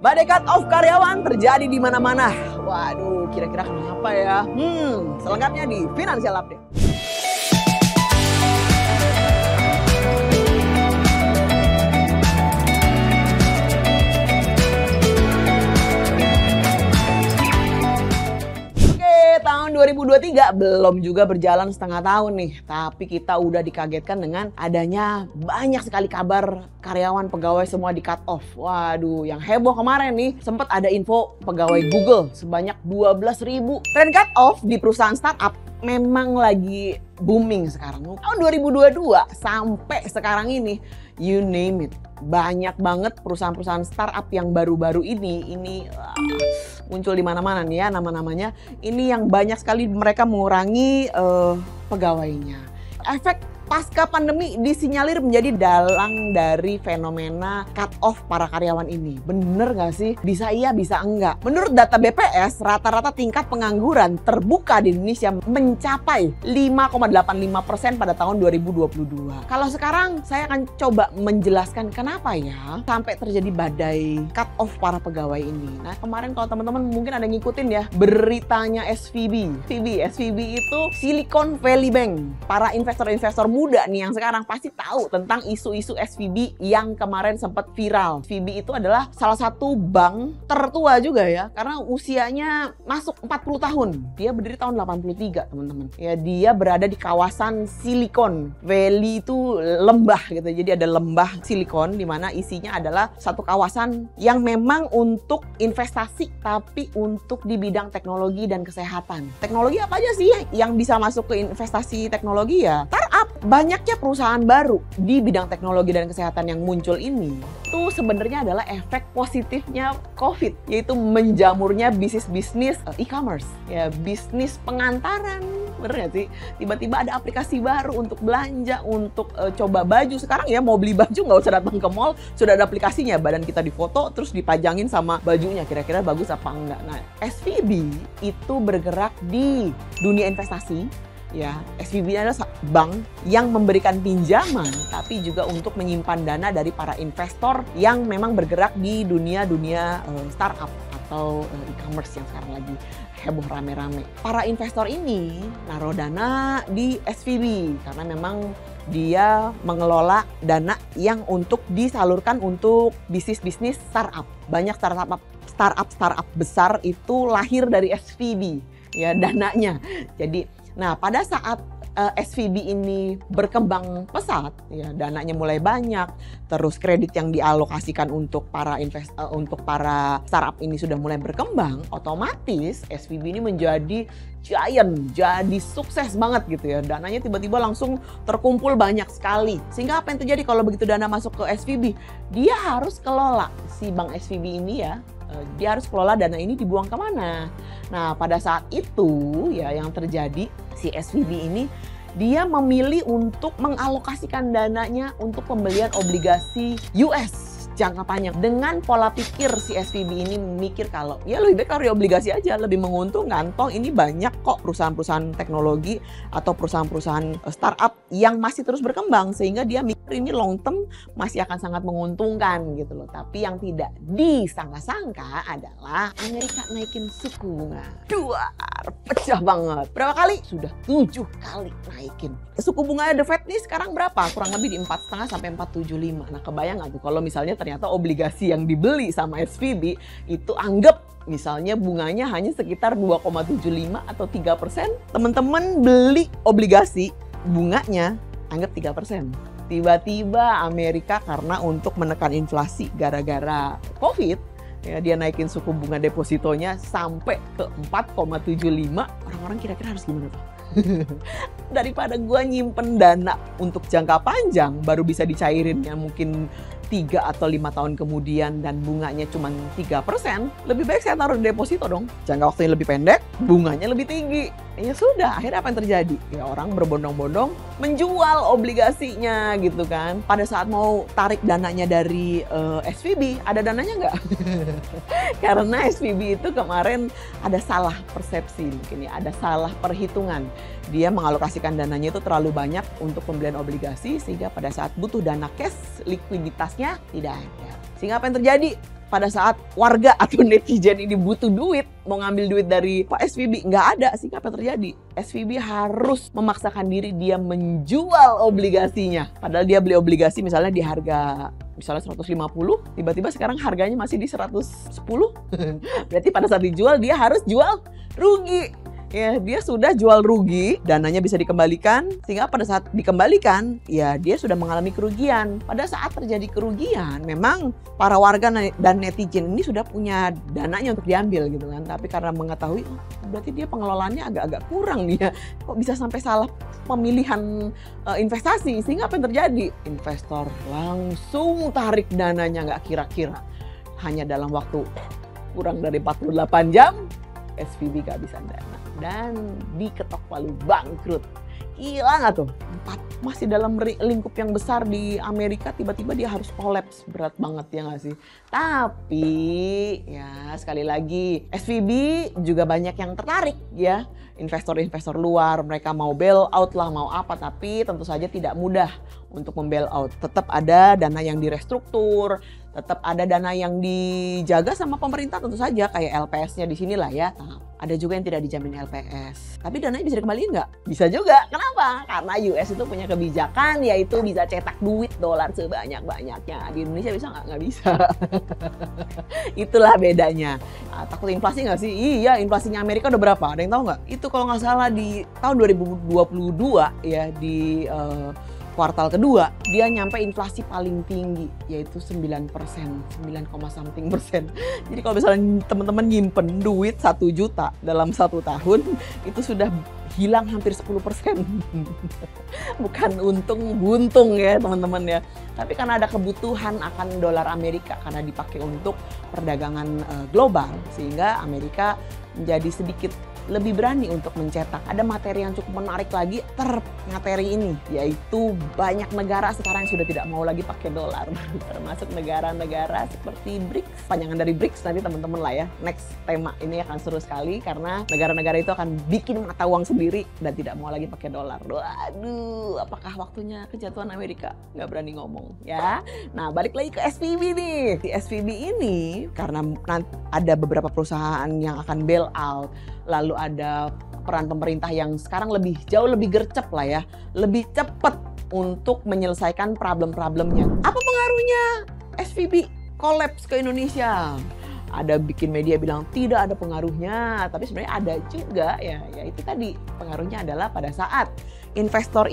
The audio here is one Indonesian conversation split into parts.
Badai cut off karyawan terjadi di mana-mana. Waduh, kira-kira kenapa ya? Selengkapnya di Financial Update. Tahun 2023 belum juga berjalan setengah tahun nih, tapi kita udah dikagetkan dengan adanya banyak sekali kabar karyawan pegawai semua di cut off. Waduh, yang heboh kemarin nih sempat ada info pegawai Google sebanyak 12.000. Tren cut off di perusahaan startup memang lagi booming sekarang. Tahun 2022 sampai sekarang ini, you name it, banyak banget perusahaan-perusahaan startup yang baru-baru ini muncul di mana-mana nih ya nama-namanya. Ini yang banyak sekali mereka mengurangi pegawainya. Efek pasca pandemi disinyalir menjadi dalang dari fenomena cut off para karyawan ini. Bener nggak sih? Bisa iya, bisa enggak. Menurut data BPS, rata-rata tingkat pengangguran terbuka di Indonesia mencapai 5,85% pada tahun 2022. Kalau sekarang saya akan coba menjelaskan kenapa ya sampai terjadi badai cut off para pegawai ini. Nah, kemarin kalau teman-teman mungkin ada ngikutin ya beritanya SVB. SVB itu Silicon Valley Bank. Para investor-investor muda nih yang sekarang pasti tahu tentang isu-isu SVB yang kemarin sempat viral. SVB itu adalah salah satu bank tertua juga ya, karena usianya masuk 40 tahun. Dia berdiri tahun 83, teman-teman. Ya, dia berada di kawasan Silicon Valley, itu lembah gitu. Jadi ada lembah Silicon di mana isinya adalah satu kawasan yang memang untuk investasi tapi untuk di bidang teknologi dan kesehatan. Teknologi apa aja sih yang bisa masuk ke investasi teknologi ya? Startup. Banyaknya perusahaan baru di bidang teknologi dan kesehatan yang muncul ini itu sebenarnya adalah efek positifnya COVID, yaitu menjamurnya bisnis-bisnis e-commerce, ya, bisnis pengantaran. Bener gak sih? Tiba-tiba ada aplikasi baru untuk belanja, untuk coba baju. Sekarang ya mau beli baju nggak usah datang ke mall, sudah ada aplikasinya. Badan kita difoto terus dipajangin sama bajunya, kira-kira bagus apa enggak. Nah, SVB itu bergerak di dunia investasi. Ya, SVB adalah bank yang memberikan pinjaman tapi juga untuk menyimpan dana dari para investor yang memang bergerak di dunia startup atau e-commerce yang sekarang lagi heboh rame-rame. Para investor ini naruh dana di SVB karena memang dia mengelola dana yang untuk disalurkan untuk bisnis-bisnis startup. Banyak startup besar itu lahir dari SVB ya dananya. Jadi nah, pada saat SVB ini berkembang pesat, ya dananya mulai banyak, terus kredit yang dialokasikan untuk para startup ini sudah mulai berkembang, otomatis SVB ini menjadi giant, jadi sukses banget gitu ya. Dananya tiba-tiba langsung terkumpul banyak sekali. Sehingga apa yang terjadi kalau begitu dana masuk ke SVB? Dia harus kelola si bank SVB ini ya. Dia harus kelola dana ini dibuang kemana. Nah, pada saat itu ya yang terjadi, si SVB ini dia memilih untuk mengalokasikan dananya untuk pembelian obligasi US jangka panjang. Dengan pola pikir si SVB ini mikir kalau ya lebih baik cari obligasi aja, lebih menguntungkan. Toh ini banyak kok perusahaan-perusahaan teknologi atau perusahaan-perusahaan startup yang masih terus berkembang, sehingga dia mikir ini long term masih akan sangat menguntungkan gitu loh. Tapi yang tidak disangka-sangka adalah Amerika naikin suku bunga. Duar, pecah banget. Berapa kali? Sudah 7 kali naikin. Suku bunga The Fed nih sekarang berapa? Kurang lebih di 4,5 sampai 4,75. Nah, kebayang nggak tuh kalau misalnya ternyata obligasi yang dibeli sama SVB itu anggap misalnya bunganya hanya sekitar 2,75 atau 3%. Teman-teman beli obligasi bunganya anggap 3%. Tiba-tiba Amerika karena untuk menekan inflasi gara-gara COVID, ya, dia naikin suku bunga depositonya sampai ke 4,75. Orang-orang kira-kira harus gimana tuh? Daripada gua nyimpen dana untuk jangka panjang baru bisa dicairin ya mungkin 3 atau 5 tahun kemudian dan bunganya cuma 3%, lebih baik saya taruh di deposito dong. Jangka waktunya lebih pendek, bunganya lebih tinggi. Ya sudah, akhirnya apa yang terjadi? Ya orang berbondong-bondong menjual obligasinya gitu kan. Pada saat mau tarik dananya dari SVB, ada dananya nggak? Karena SVB itu kemarin ada salah persepsi mungkin ya, ada salah perhitungan. Dia mengalokasikan dananya itu terlalu banyak untuk pembelian obligasi sehingga pada saat butuh dana cash, likuiditasnya tidak ada. Sehingga apa yang terjadi? pada saat warga atau netizen ini butuh duit, mau ngambil duit dari Pak SVB, nggak ada sih. Apa yang terjadi? SVB harus memaksakan diri dia menjual obligasinya. Padahal dia beli obligasi misalnya di harga misalnya 150, tiba-tiba sekarang harganya masih di 110. Berarti pada saat dijual dia harus jual rugi. Ya, dia sudah jual rugi, dananya bisa dikembalikan, sehingga pada saat dikembalikan, ya dia sudah mengalami kerugian. Pada saat terjadi kerugian, memang para warga dan netizen ini sudah punya dananya untuk diambil gitu kan. Tapi karena mengetahui, oh, berarti dia pengelolaannya agak-agak kurang nih ya. Kok bisa sampai salah pemilihan investasi, sehingga apa yang terjadi? Investor langsung tarik dananya nggak kira-kira. Hanya dalam waktu kurang dari 48 jam, SVB kehabisan dana dan diketok palu bangkrut. Gila nggak tuh? Masih dalam lingkup yang besar di Amerika, tiba-tiba dia harus kolaps. Berat banget ya nggak sih? Tapi ya sekali lagi SVB juga banyak yang tertarik ya. Investor-investor luar, mereka mau bail out lah, mau apa. Tapi tentu saja tidak mudah untuk membail out. Tetap ada dana yang direstruktur, tetap ada dana yang dijaga sama pemerintah tentu saja. Kayak LPS-nya di sinilah ya. Nah, ada juga yang tidak dijamin LPS. Tapi dananya bisa dikembaliin nggak? Bisa juga. Kenapa? Karena US itu punya kebijakan yaitu bisa cetak duit dolar sebanyak-banyaknya. Di Indonesia bisa nggak? Nggak bisa. Itulah bedanya. Takut inflasi nggak sih? Iya, inflasinya Amerika udah berapa? Ada yang tahu nggak? Itu kalau nggak salah di tahun 2022 ya, di kuartal kedua, dia nyampe inflasi paling tinggi, yaitu 9%, 9,something%. Jadi kalau misalnya teman-teman nyimpen duit 1 juta dalam 1 tahun, itu sudah hilang hampir 10%. Bukan buntung ya teman-teman ya. Tapi karena ada kebutuhan akan dolar Amerika, karena dipakai untuk perdagangan global, sehingga Amerika menjadi sedikit lebih berani untuk mencetak. Ada materi yang cukup menarik lagi materi ini, yaitu banyak negara sekarang yang sudah tidak mau lagi pakai dolar, termasuk negara-negara seperti BRICS. Panjangan dari BRICS nanti teman-teman lah ya. Next tema ini akan seru sekali karena negara-negara itu akan bikin mata uang sendiri dan tidak mau lagi pakai dolar. Waduh, apakah waktunya kejatuhan Amerika? Nggak berani ngomong ya. Nah, balik lagi ke SVB nih. Di SVB ini karena ada beberapa perusahaan yang akan bail out, lalu ada peran pemerintah yang sekarang jauh lebih gercep lah ya, lebih cepat untuk menyelesaikan problem-problemnya. Apa pengaruhnya SVB collapse ke Indonesia? Ada bikin media bilang tidak ada pengaruhnya, tapi sebenarnya ada juga ya. Ya itu tadi, pengaruhnya adalah pada saat investor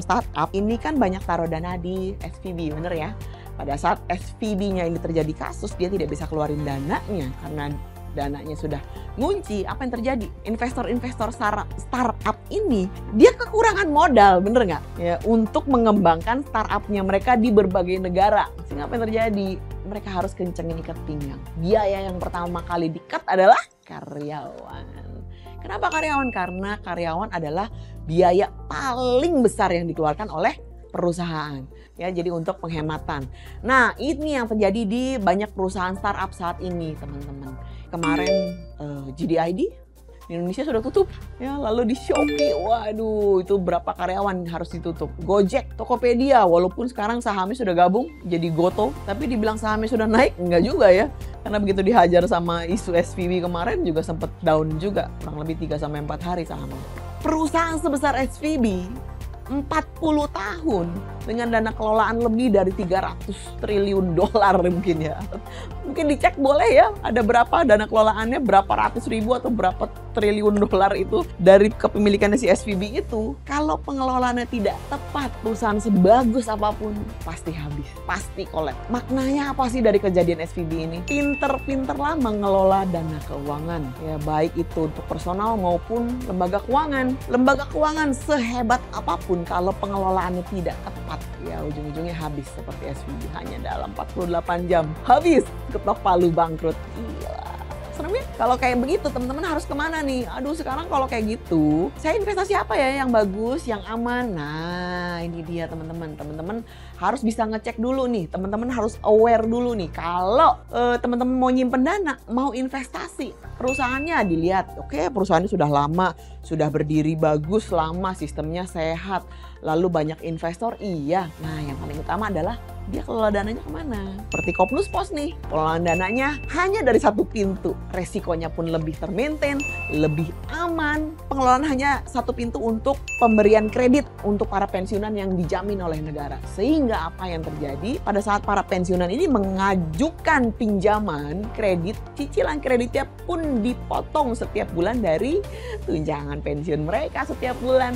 startup ini kan banyak taruh dana di SVB, bener ya? Pada saat SVB-nya ini terjadi kasus, dia tidak bisa keluarin dananya karena dananya sudah ngunci. Apa yang terjadi? Investor-investor startup ini dia kekurangan modal, bener nggak? Ya, untuk mengembangkan startupnya mereka di berbagai negara. Sehingga apa yang terjadi? Mereka harus kencengin ikat pinggang. Biaya yang pertama kali di-cut adalah karyawan. Kenapa karyawan? Karena karyawan adalah biaya paling besar yang dikeluarkan oleh perusahaan. Ya, jadi untuk penghematan. Nah, ini yang terjadi di banyak perusahaan startup saat ini, teman-teman. Kemarin GDID di Indonesia sudah tutup, ya. Lalu di Shopee, waduh, itu berapa karyawan harus ditutup. Gojek, Tokopedia, walaupun sekarang sahamnya sudah gabung jadi Goto, tapi dibilang sahamnya sudah naik, enggak juga ya. Karena begitu dihajar sama isu SVB kemarin juga sempat down juga, kurang lebih 3-4 hari sahamnya. Perusahaan sebesar SVB 40 tahun dengan dana kelolaan lebih dari 300 triliun dolar mungkin ya. Mungkin dicek boleh ya, ada berapa dana kelolaannya, berapa ratus ribu atau berapa triliun dolar itu dari kepemilikannya si SVB itu. Kalau pengelolaannya tidak tepat, perusahaan sebagus apapun pasti habis, pasti collapse. Maknanya apa sih dari kejadian SVB ini? Pinter-pinterlah mengelola dana keuangan, ya baik itu untuk personal maupun lembaga keuangan. Lembaga keuangan sehebat apapun kalau pengelolaannya tidak tepat, ya ujung-ujungnya habis seperti SVB. Hanya dalam 48 jam habis, ketok palu bangkrut. Gila. Serem ya? Kalau kayak begitu teman-teman harus kemana nih? Aduh, sekarang kalau kayak gitu, saya investasi apa ya yang bagus, yang aman? Nah, ini dia teman-teman. Teman-teman harus bisa ngecek dulu nih. Teman-teman harus aware dulu nih. Kalau teman-teman mau nyimpen dana, mau investasi, perusahaannya dilihat. Oke, perusahaannya sudah lama, sudah berdiri bagus, lama, sistemnya sehat. Lalu banyak investor, iya. Nah, yang paling utama adalah dia kelola dananya kemana? Seperti Kopnus Pos nih, pengelolaan dananya hanya dari satu pintu. Resikonya pun lebih termaintain, lebih aman. Pengelolaan hanya satu pintu untuk pemberian kredit untuk para pensiunan yang dijamin oleh negara. Sehingga apa yang terjadi pada saat para pensiunan ini mengajukan pinjaman kredit, cicilan kreditnya pun dipotong setiap bulan dari tunjangan pensiun mereka setiap bulan.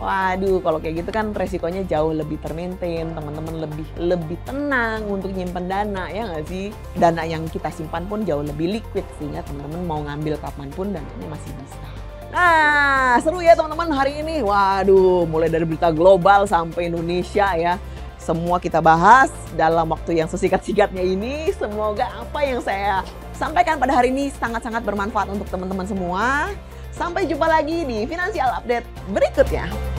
Waduh, kalau kayak gitu kan resikonya jauh lebih termaintain, teman-teman lebih tenang untuk nyimpen dana, ya nggak sih? Dana yang kita simpan pun jauh lebih liquid, sehingga teman-teman mau ngambil kapanpun dananya masih bisa. Nah, seru ya teman-teman hari ini. Waduh, mulai dari berita global sampai Indonesia ya. Semua kita bahas dalam waktu yang sesingkat-singkatnya ini. Semoga apa yang saya sampaikan pada hari ini sangat-sangat bermanfaat untuk teman-teman semua. Sampai jumpa lagi di Financial Update berikutnya.